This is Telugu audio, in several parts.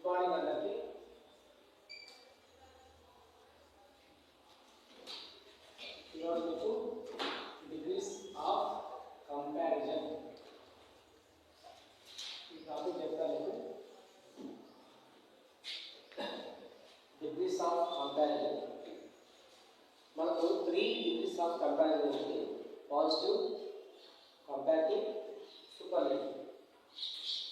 మార్నింగ్ అందరికీ. ఈరోజు మీకు డిగ్రీస్ ఆఫ్ కంపారిజన్ ఈ టాపిక్ చెప్తాను. డిగ్రీస్ ఆఫ్ కంపారిజన్ మనకు 3 డిగ్రీస్ ఆఫ్ కంపారిజన్ ఉంది. Positive, comparative, superlative.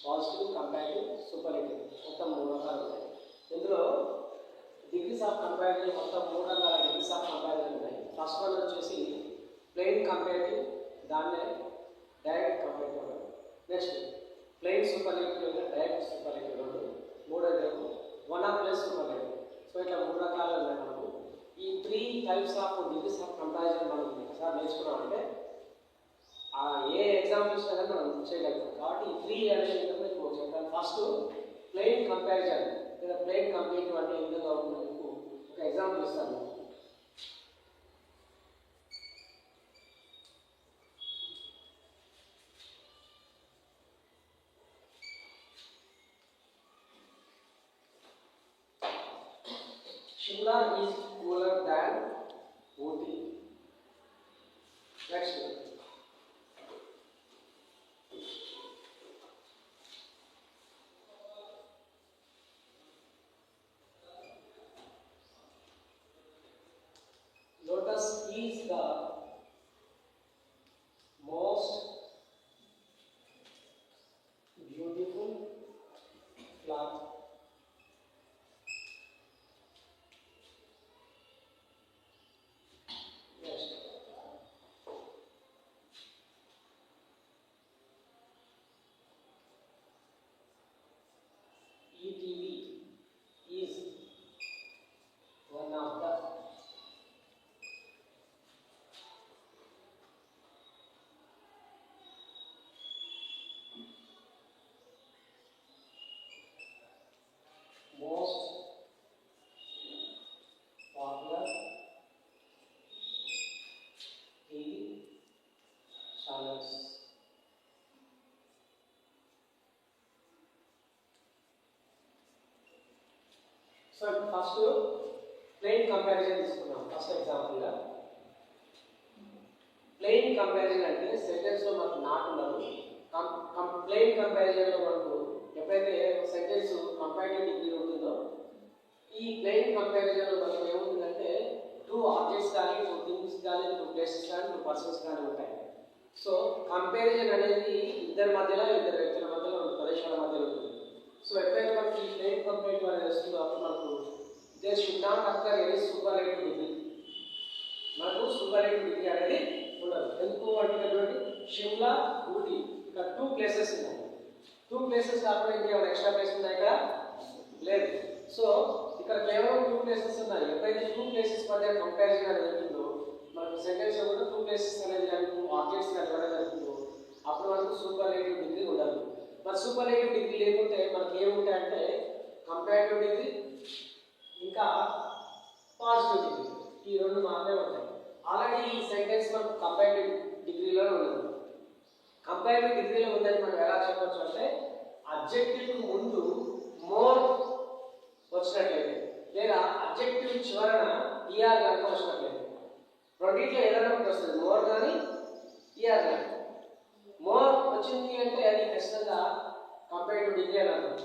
Positive, comparative, superlative మొత్తం 3 రకాలు ఉన్నాయి. ఇందులో డిగ్రీస్ ఆఫ్ కంపారిజన్ మొత్తం 3 రకాల డిగ్రీస్ ఆఫ్ కంపారిజన్ ఉన్నాయి. ఫస్ట్ వన్ వచ్చేసి ప్లెయిన్ కంపారిటివ్, దాన్నే డైరెక్ట్ కంపారిటివ్ అంటారు. నెక్స్ట్ ప్లెయిన్ సూపర్లేటివ్ లేదా డైరెక్ట్ సూపర్లేటివ్ అంటారు. మూడోదేమో one of plus superlative. So ఇట్లా 3 రకాలు ఉన్నాయి మనకు. ఈ 3 types of degrees of comparison మనం ఒకసారి నేర్చుకున్నామంటే ఏ ఎగ్జామ్ ఇచ్చినా కానీ మనం చేయగలుగుతాం. కాబట్టి ఈ 3 అనేది మీకు చెప్తాను. ఫస్ట్ ప్లెయిన్ కంపారిజన్ లేదా ప్లెయిన్ కంపారిటివ్ అంటే ఏ విధంగా ఉంటుందో మీకు ఒక ఎగ్జాంపుల్ ఇస్తాను. Shimla is cooler than Ooty. Next. Lotus is the most beautiful flower. Next. ETV is one of the most popular TV channels. So first plain comparison తీసుకున్నాం. ఫస్ట్ ఎగ్జాంపుల్ గా ప్లెయిన్ కంపారిజన్ అంటే సెంటెన్స్ లో మనకు నాట్ ఉండదు. ప్లెయిన్ కంపారిజన్ లో మనకు ఎప్పుడైతే సెంటెన్స్ కంపారిటివ్ డిగ్రీ ఉంటుందో ఈ ప్లెయిన్ కంపారిజన్ లో మనకు ఏముంటుందంటే 2 ఆబ్జెక్ట్స్ కానీ 2 థింగ్స్ కానీ 2 ప్లేసెస్ కానీ 2 పర్సన్స్ కానీ ఉంటాయి. సో కంపారిజన్ అనేది ఇద్దరి మధ్యలో, ఇద్దరు వ్యక్తుల మధ్యలో, 2 ప్రదేశాల మధ్యలో ఉంటుంది. సో ఎప్పుడైతే మనకి ఈ ప్లెయిన్ కంపారిటివ్ అనేది వస్తుందో అప్పుడు మనకు there should not occur any superlative degree. మనకు సూపర్లేటివ్ డిగ్రీ అనేది ఉండదు. ఎందుకు అంటే షిమ్లా, ఊటీ ఇక్కడ 2 ప్లేసెస్ ఉన్నాయి. 2 ప్లేసెస్ కాకుండా ఇంకేమైనా ఎక్స్ట్రా ప్లేస్ ఉన్నాయి ఇక్కడ లేదు. సో ఇక్కడ కేవలం 2 ప్లేసెస్ ఉన్నాయి. ఎప్పుడైతే 2 ప్లేసెస్ మధ్య కంపారిజన్ అనేది జరుగుతుందో మనకు సెంటెన్స్ లో కూడా 2 ప్లేసెస్ అనేది కానీ 2 ఆబ్జెక్ట్స్ కానీ ఎవరైనా జరుగుతుందో అప్పుడు మనకు సూపర్లేటివ్ డిగ్రీ ఉండదు. మరి సూపర్లేటివ్ డిగ్రీ లేకుంటే మనకి ఏముంటాయంటే కంపారిటివ్ డిగ్రీ ఇంకా పాజిటివ్ డిగ్రీ, ఈ 2 మాత్రమే ఉంటాయి. ఆల్రెడీ ఈ సెంటెన్స్ మనకు కంపారిటివ్ డిగ్రీలో ఉండదు. కంపారిటివ్ డిగ్రీలో ఉందని మనం ఎలా చెప్పవచ్చు అంటే అడ్జెక్టివ్ ముందు మోర్ వచ్చినట్లయితే లేదా అడ్జెక్టివ్ చివరన ఈఆర్ కనుక వచ్చినట్లయితే రెండింటిలో ఏదైనా ఒకటి వస్తుంది. మోర్ కానీ ఈఆర్ కానీ. మోర్ వచ్చింది అంటే అది ఖచ్చితంగా కంపారిటివ్ డిగ్రీ అని అంటాం.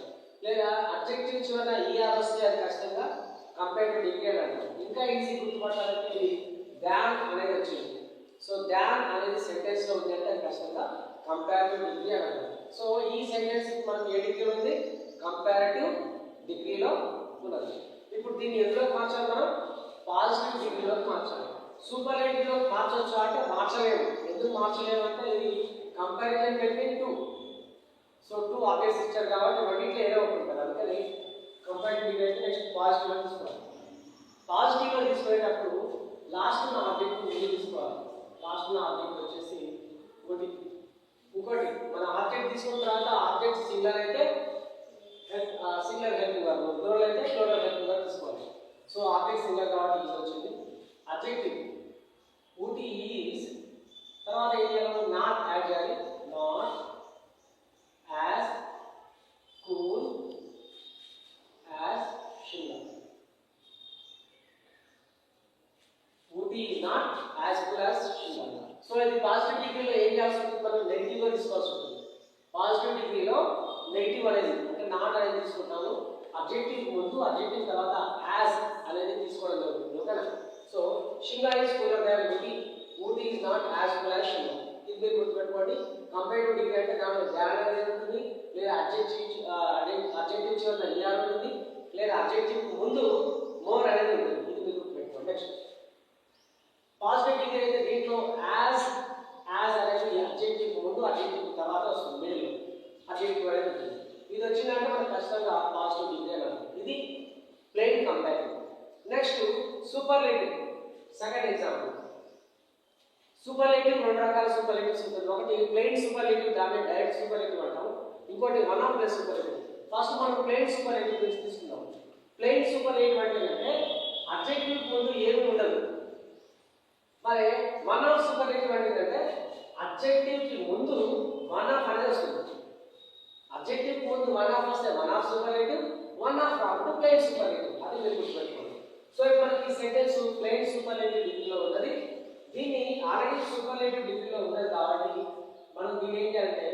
లేదా అడ్జెక్టివ్ చివరన ఈఆర్ వస్తే అది ఖచ్చితంగా కంపారిటివ్ డిగ్రీ అని అంటాం. ఇంకా ఈజీ గుర్తుపట్టాలంటే ఇది దాన్ అనేది వచ్చింది. సో దాన్ అనేది సెంటెన్స్ లో ఉంది అంటే అది ఖచ్చితంగా కంపారిటివ్ డిగ్రీ అని అంటాం. సో ఈ సెంటెన్స్ మనకి ఏ డిగ్రీ ఉంది? కంపారిటివ్ డిగ్రీలో ఉన్నది. ఇప్పుడు దీన్ని ఎందులోకి మార్చాలి? మనం పాజిటివ్ డిగ్రీలోకి మార్చాలి. సూపర్లేటివ్లో మార్చవచ్చు అంటే మార్చలేము. ఎందుకు మార్చలేము అంటే ఇది కంపారిజన్ బిట్వీన్ 2. సో 2 ఆబ్జెక్ట్స్ ఇచ్చారు కాబట్టి రెండింటిలో ఏదో ఒకటి ఉంటుంది. అందుకని కంపారిటివ్ డిగ్రీ అయితే నెక్స్ట్ పాజిటివ్లో తీసుకోవాలి. పాజిటివ్లో తీసుకునేటప్పుడు లాస్ట్ ఉన్న ఆబ్జెక్ట్ ముందు తీసుకోవాలి. లాస్ట్ ఉన్న ఆబ్జెక్ట్ వచ్చేసి ఒకటి. ఇంకోటి మన ఆబ్జెక్ట్ తీసుకున్న తర్వాత ఆబ్జెక్ట్ సింగులర్ అయితే సింగులర్ హెల్పింగ్ వర్బ్, ప్లూరల్ అయితే ప్లూరల్ హెల్పింగ్ వర్బ్ తీసుకోవాలి. సో ఆబ్జెక్ట్ సింగులర్ కాబట్టి ఇది వచ్చింది. అడ్జెక్టివ్ ఊటీ ఈజ్ తర్వాత ఏం చేయాలి? నాట్ యాడ్ చేయాలి. నాట్ యాజ్ కూల్ నెగిటివ్ అనేది అంటే నాట్ అనేది తీసుకుంటాము. అబ్జెక్టివ్ ముందు అబ్జెక్టివ్ తర్వాత యాజ్ అనేది తీసుకోవడం జరుగుతుంది. ఓకేనా? So Shimla is cooler than Ooty, Ooty is not as cool as Shimla. ఇది మీరు గుర్తుపెట్టుకోండి. కంపేర్ టు డిగ్రీ అంటే దాంట్లో దాన్ అనేది ఉంటుంది, లేదా అబ్జెక్టివ్ చివరిన ఈఆర్ ఉంటుంది, లేదా అబ్జెక్టివ్ ముందు మోర్ అనేది ఉంటుంది. ఇది మీరు గుర్తుపెట్టుకోండి. నెక్స్ట్ పాజిటివ్ డిగ్రీ అయితే దీంట్లో యాజ్ అనేది అబ్జెక్టివ్ ముందు అబ్జెక్టివ్ తర్వాత వస్తుంది, మిడిల్ అబ్జెక్టివ్ అనేది ఉంటుంది. ఇది వచ్చిందంటే మనకు ఖచ్చితంగా పాజిటివ్ డిగ్రీ అని అర్థం. ఇది plain comparative. Next superlative. Second example superlative. రెండు రకాల సూపర్లేటివ్స్ ఉంటుంది. ఒకటి ప్లెయిన్ సూపర్లేటివ్, దాన్ని డైరెక్ట్ సూపర్లేటివ్ అంటాం. ఇంకోటి one of the superlative. First మనం ప్లెయిన్ సూపర్లేటివ్ గురించి తీసుకుందాం. ప్లెయిన్ సూపర్లేటివ్ అంటే అబ్జెక్టివ్ ముందు ఏమీ ఉండదు. మరి వన్ ఆఫ్ సూపర్లేటివ్ అంటే అబ్జెక్టివ్ కి ముందు వన్ ఆఫ్ అనేది వస్తుంది. అబ్జెక్టివ్ ముందు వన్ ఆఫ్ వస్తే one of superlative, one of రాకుండా ప్లెయిన్ సూపర్లేటివ్. అది మీరు గుర్తుపెట్టుకోండి. సో ఇప్పుడు మనకి ఈ సెంటెన్స్ ప్లెయిన్ సూపర్లేటివ్ డిగ్రీలో ఉన్నది. దీన్ని ఆల్రెడీ సూపర్లేటివ్ డిగ్రీలో ఉన్నది కాబట్టి మనం దీన్ని ఏంటి అంటే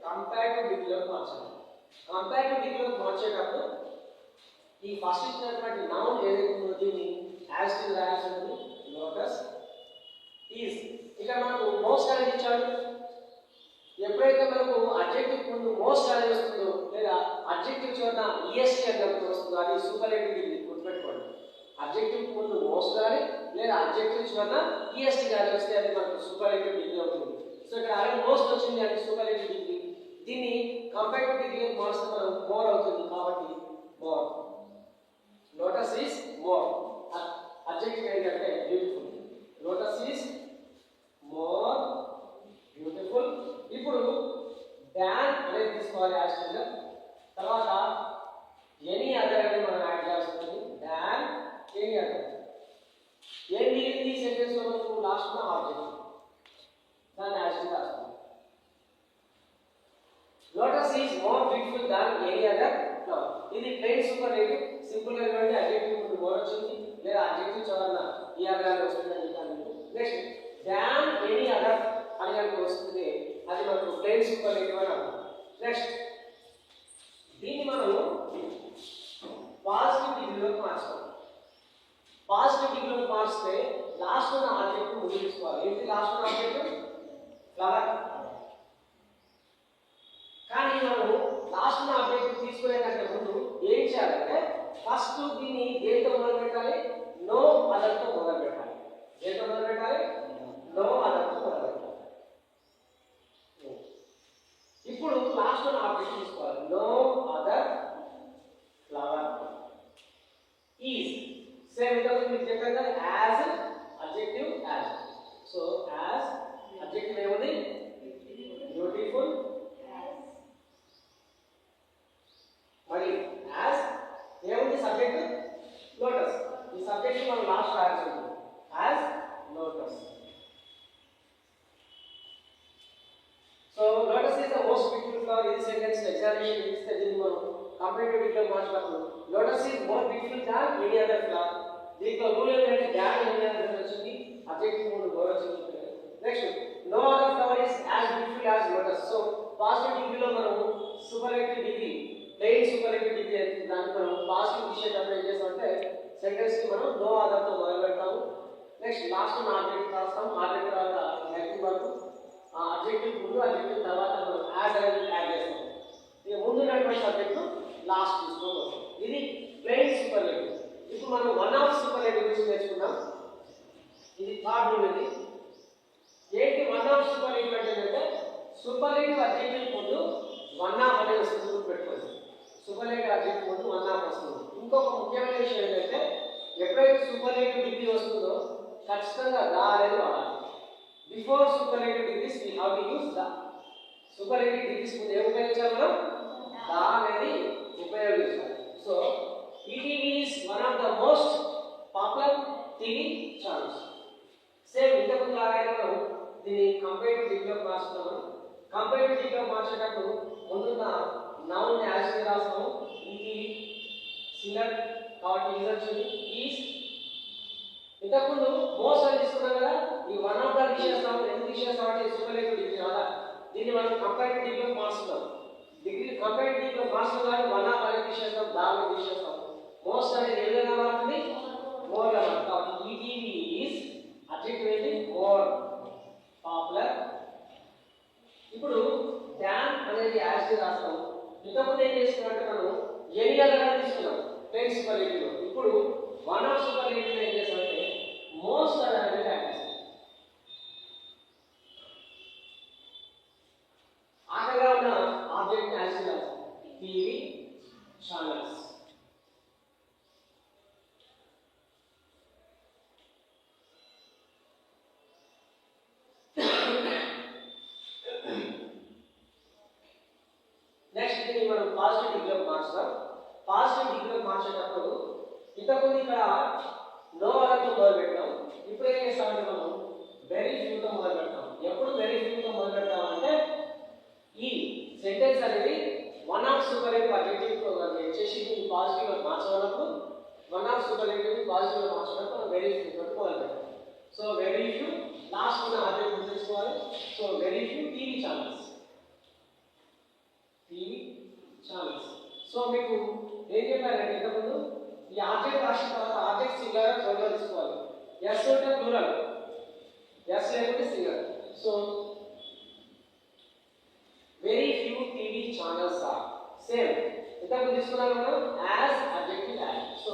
కంపారిటివ్ డిగ్రీలోకి మార్చాలి. కంపారిటివ్ డిగ్రీలోకి మార్చేటప్పుడు ఈ ఫస్ట్ ఇచ్చినటువంటి నౌన్ ఏదైతే ఉందో దీన్ని యాజ్ టు రాయాల్సి ఉంటుంది. Lotus is. ఇక్కడ మనకు మోస్ట్ అనేది ఇచ్చాడు. ఎప్పుడైతే మనకు అడ్జెక్టివ్ ముందు మోస్ట్ అనేది వస్తుందో, లేదా అడ్జెక్టివ్ చివరన ఈఎస్టీ అనేది వస్తుందో అది సూపర్లేటివ్ డిగ్రీ. గుర్తుపెట్టుకోండి. అడ్జెక్టివ్ ముందు మోస్ట్ కానీ లేదా అడ్జెక్టివ్ చివరన ఈఎస్టీ కానీ వస్తే అది మనకు సూపర్లేటివ్ డిగ్రీ అవుతుంది. సో ఇక్కడ ఆల్రెడీ మోస్ట్ వచ్చింది అంటే సూపర్లేటివ్ డిగ్రీ. దీన్ని కంపారిటివ్ డిగ్రీ మార్క్స్ మనం మోర్ అవుతుంది కాబట్టి more. Lotus is more. Adjective ఏంటంటే beautiful. Lotus is more beautiful. ఇప్పుడు డాన్ అనేది తీసుకోవాలి యాక్చువల్గా. తర్వాత ఎనీ అదర్ అనేది మనం యాడ్ చేయాల్సి ఉంటుంది. Than any other. ఏం మిగిలింది ఈ సెంటెన్స్ లో మనకు లాస్ట్ ఉన్న ఆబ్జెక్ట్, దాన్ని యాక్చువల్గా రాస్తాం. Lotus is more beautiful than any other flower. ఇది ప్లెయిన్ సూపర్లేటివ్. సింపుల్ గా ఇవ్వండి. అడ్జెక్టివ్ ముందు మోర్ వచ్చింది, లేదా అడ్జెక్టివ్ చివరన ఈఆర్ గానే వస్తుంది అని చెప్పాను. నెక్స్ట్ డాన్ ఎనీ అదర్ అని కనుక వస్తుంది అది మనకు ప్లెయిన్ సూపర్లేటివ్ అని అర్థం. నెక్స్ట్ దీన్ని మనము పాజిటివ్ డిగ్రీలోకి మార్చుకోవాలి. పాజిటివ్ డిగ్రీలోకి మార్చితే లాస్ట్ ఉన్న ఆబ్జెక్ట్ ముందు తీసుకోవాలి. ఏంటి లాస్ట్ ఉన్న ఆబ్జెక్ట్? ఫ్లవర్. కానీ మనము లాస్ట్ ఉన్న ఆబ్జెక్ట్ తీసుకునే కంటే ముందు ఏం చేయాలంటే ఫస్ట్ దీన్ని దేంతో మొదలు పెట్టాలి? నో అదర్తో మొదలు పెట్టాలి. దేంతో మొదలు పెట్టాలి? నో అదర్తో మొదలు పెట్టాలి. ఇప్పుడు లాస్ట్ ఉన్న ఆబ్జెక్ట్ తీసుకోవాలి. No other flower is. Same ఇంతకు మీకు చెప్పాను కదా as adjective as. So as adjective ఏముంది? బ్యూటిఫుల్. మరి యాజ్ ఏముంది? Subject lotus. ఈ సబ్జెక్ట్ మనం లాస్ట్ రాయాల్సి ఉంటుంది. As lotus. So lotus is the most beautiful flower. ఇది సెంటెన్స్ ఎగ్జామినేషన్ ఇస్తే దీన్ని మనం కంపారిటివ్ డిగ్రీలో మార్చుకున్నప్పుడు lotus is more beautiful than any other flower. దీంట్లో రూల్ ఏంటంటే డాన్ ఎనీ అదర్ వచ్చింది, అబ్జెక్టివ్ ముందు మోర్ వచ్చింది. Next no other flower is as beautiful as lotus. So positive డిగ్రీలో మనం superlative degree, plain superlative degree దాన్ని మనం పాజిటివ్ విషయం ఏం చేస్తామంటే సెంటెన్స్ కి మనం నో అదర్ తో మొదలు పెడతాము. నెక్స్ట్ లాస్ట్ ఉన్న ఆబ్జెక్ట్ రాస్తాం. ఆబ్జెక్ట్ తర్వాత యాక్టివ్ వర్బ్. ఆ అడ్జెక్టివ్ ముందు అడ్జెక్టివ్ తర్వాత మనం యాడ్ అనేది యాడ్ చేస్తాం. ఇక ముందు ఉన్నటువంటి సబ్జెక్ట్ లాస్ట్ తీసుకోవాలి. ఇది ప్లెయిన్ సూపర్లేటివ్. ఇప్పుడు మనం వన్ ఆఫ్ సూపర్లేటివ్ గురించి నేర్చుకున్నాం. ఇది థర్డ్ రూల్. ఇది ఏంటి? వన్ ఆఫ్ సూపర్లేటివ్ అంటే సూపర్లేటివ్ అడ్జెక్టివ్ ముందు వన్ ఆఫ్ అనేది వస్తుంది. గుర్తుపెట్టుకోండి. సూపర్లేటివ్ అడ్జెక్టివ్ ముందు వన్ ఆఫ్ వస్తుంది. ఇంకొక ముఖ్యమైన విషయం ఏంటంటే ఎప్పుడైతే సూపర్లేటివ్ డిగ్రీ వస్తుందో ఖచ్చితంగా దా అనేది వాడాలి. Before superlative degrees we have to use the. Superlative degrees ముందు ఏం ఉపయోగించాలి? మనం దా అనేది ఉపయోగించాలి. So ETV is one of the most popular TV channels. Same ఇంతకు లాగానే మనం దీన్ని కంపారిటివ్ డిగ్రీలోకి మార్చుతున్నాము. కంపారిటివ్ డిగ్రీలో మార్చేటప్పుడు ముందున్న నౌన్ యాజ్ గా రాస్తాము. ఈటీవీ సింగర్ కాబట్టి ఈజ్ వచ్చింది. ఈజ్ ఇంతకుముందు మోస్ట్ అని తీసుకున్నాం కదా. ఈ వన్ ఆఫ్ ద తీసేస్తాము. ఎందుకు తీసేస్తాం అంటే సూపర్లేటివ్ డిగ్రీ కదా. దీన్ని మనం కంపారిటివ్ డిగ్రీలోకి మార్చుతాం. డిగ్రీ కంపైన్ డీప్లో మార్క్స్ కానీ వన్ ఆఫ్ అనేది తీసేస్తాం, దాన్ని తీసేస్తాం. మోస్ట్ అనేది ఏ విధంగా మారుతుంది? మోర్ గా మారుతుంది. కాబట్టి ఈటీవీ ఈజ్ అడ్జెక్టివ్ ఏంటి? More popular. ఇప్పుడు డాన్ అనేది యాజ్ రాస్తాం. ఇంతకుముందు ఏం చేస్తున్నామంటే మనం ఎనీ అదర్ అని తీసుకున్నాం ప్లేన్ సూపర్లేటివ్. ఇప్పుడు వన్ ఆఫ్ సూపర్లేటివ్ ఏం చేస్తామంటే మోస్ట్ అనేది యాడ్ చేస్తాం. ఆఖరిగా ఉన్న ఆబ్జెక్ట్ యాజ్ రాస్తాం. TV channels. నెక్స్ట్ దీన్ని మనం పాజిటివ్ డిగ్రీలోకి మార్చుతాం. పాజిటివ్ డిగ్రీలోకి మార్చేటప్పుడు ఇంతకుముందు ఇక్కడ నో అదర్తో మొదలు పెట్టాం. ఇప్పుడు ఏం చేస్తామంటే మనం వెరీ ఫ్యూతో మొదలు పెడతాం. ఎప్పుడు వెరీ ఫ్యూతో మొదలు పెడతాం అంటే ఈ సెంటెన్స్ అనేది వన్ ఆఫ్ సూపర్లేటివ్ అడ్జెక్టివ్ వచ్చేసి పాజిటివ్లో మార్చాలన్నప్పుడు వన్ ఆఫ్ సూపర్లేటివ్ పాజిటివ్లో మార్చాలన్నప్పుడు మనం వెరీ ఫ్యూ తోటి మొదలు పెడతాం. సో వెరీ ఫ్యూ లాస్ట్ ఉన్న ఆబ్జెక్ట్ గుర్తుంచుకోవాలి. So very few TV channels. TV channels. So మీకు ఏం చెప్పారంటే ఇంతకుముందు ఈ ఆబ్జెక్ట్ రాసిన తర్వాత ఆబ్జెక్ట్ సింగులర్ ప్లూరల్ తీసుకోవాలి. ఎస్ అంటే ప్లూరల్, ఎస్ లేకుంటే singular. So very few TV channels are same. ఇంతకుముందు తీసుకున్నాం మనం as adjective as. So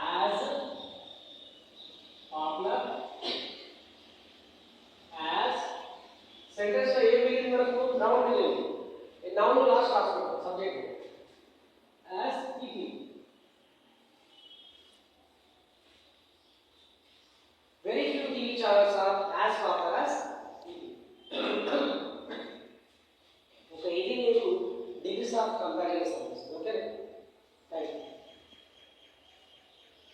as popular, as sentence లో ఏం మిగిలింది మనకు? నౌన్ మిగిలింది. నౌన్ లాస్ట్ రాసుకుంటాం subject as it. Very few TV channels are as popular as it. ఒక ఇది మీకు డిగ్రీస్ ఆఫ్ కంపారిజన్ సంబంధించింది. Okay, thank you.